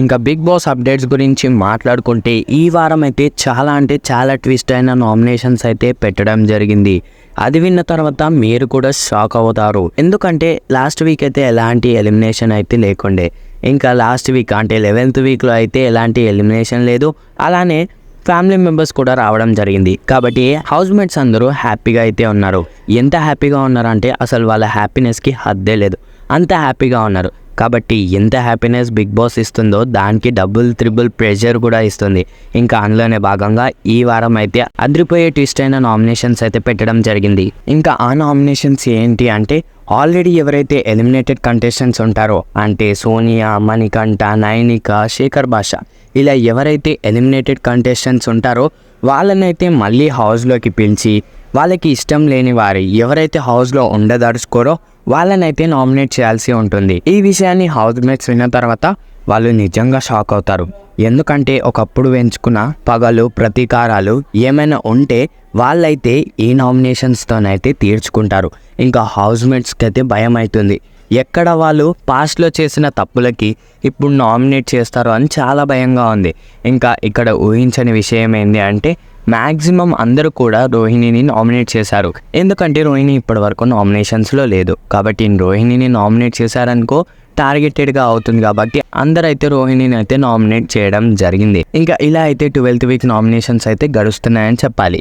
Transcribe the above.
ఇంకా big boss updates గురించి మాట్లాడుకుంటే ఈ వారం అయితే చాలా ట్విస్ట్ అయిన నామినేషన్స్ అయితే పెట్టడం జరిగింది. అది విన్న తర్వాత మీరు కూడా షాక్ అవుతారు. ఎందుకంటే లాస్ట్ వీక్ అయితే ఎలాంటి ఎలిమినేషన్ అయితే లేకుండే. ఇంకా లాస్ట్ వీక్ అంటే 11th వీక్లో అయితే ఎలాంటి ఎలిమినేషన్ లేదు. అలానే ఫ్యామిలీ మెంబర్స్ కూడా రావడం జరిగింది. కాబట్టి హౌస్ మేట్స్ అందరూ హ్యాపీగా అయితే ఉన్నారు. ఎంత హ్యాపీగా ఉన్నారంటే అసలు వాళ్ళ హ్యాపీనెస్కి హద్దే లేదు. అంత హ్యాపీగా ఉన్నారు. కాబట్టి ఎంత హ్యాపీనెస్ బిగ్ బాస్ ఇస్తుందో దానికి డబుల్ త్రిబుల్ ప్రెషర్ కూడా ఇస్తుంది. ఇంకా అందులోనే భాగంగా ఈ వారం అయితే అదిరిపోయే ట్విస్ట్ అయిన నామినేషన్స్ అయితే పెట్టడం జరిగింది. ఇంకా ఆ నామినేషన్స్ ఏంటి అంటే ఆల్రెడీ ఎవరైతే ఎలిమినేటెడ్ కంటెస్టెంట్స్ ఉంటారో అంటే సోనియా, మణికంఠ, నైనిక, శేఖర్ భాష ఇలా ఎవరైతే ఎలిమినేటెడ్ కంటెస్టెంట్స్ ఉంటారో వాళ్ళనైతే మళ్ళీ హౌస్లోకి పిలిచి వాళ్ళకి ఇష్టం లేని వారి ఎవరైతే హౌస్లో ఉండదలుచుకోరో వాళ్ళనైతే నామినేట్ చేయాల్సి ఉంటుంది. ఈ విషయాన్ని హౌస్ మేట్స్ విన్న తర్వాత వాళ్ళు నిజంగా షాక్ అవుతారు. ఎందుకంటే ఒకప్పుడు పెంచుకున్న పగలు ప్రతీకారాలు ఏమైనా ఉంటే వాళ్ళైతే ఈ నామినేషన్స్తోనైతే తీర్చుకుంటారు. ఇంకా హౌస్ మేట్స్కి అయితే భయం అవుతుంది. ఎక్కడ వాళ్ళు పాస్ట్లో చేసిన తప్పులకి ఇప్పుడు నామినేట్ చేస్తారు అని చాలా భయంగా ఉంది. ఇంకా ఇక్కడ ఊహించని విషయం ఏంటి అంటే మ్యాక్సిమం అందరూ కూడా రోహిణిని నామినేట్ చేశారు. ఎందుకంటే రోహిణి ఇప్పటివరకు నామినేషన్స్లో లేదు. కాబట్టి రోహిణిని నామినేట్ చేశారనుకో టార్గెటెడ్గా అవుతుంది. కాబట్టి అందరైతే రోహిణిని అయితే నామినేట్ చేయడం జరిగింది. ఇంకా ఇలా అయితే 12th వీక్ నామినేషన్స్ అయితే గడుస్తున్నాయని చెప్పాలి.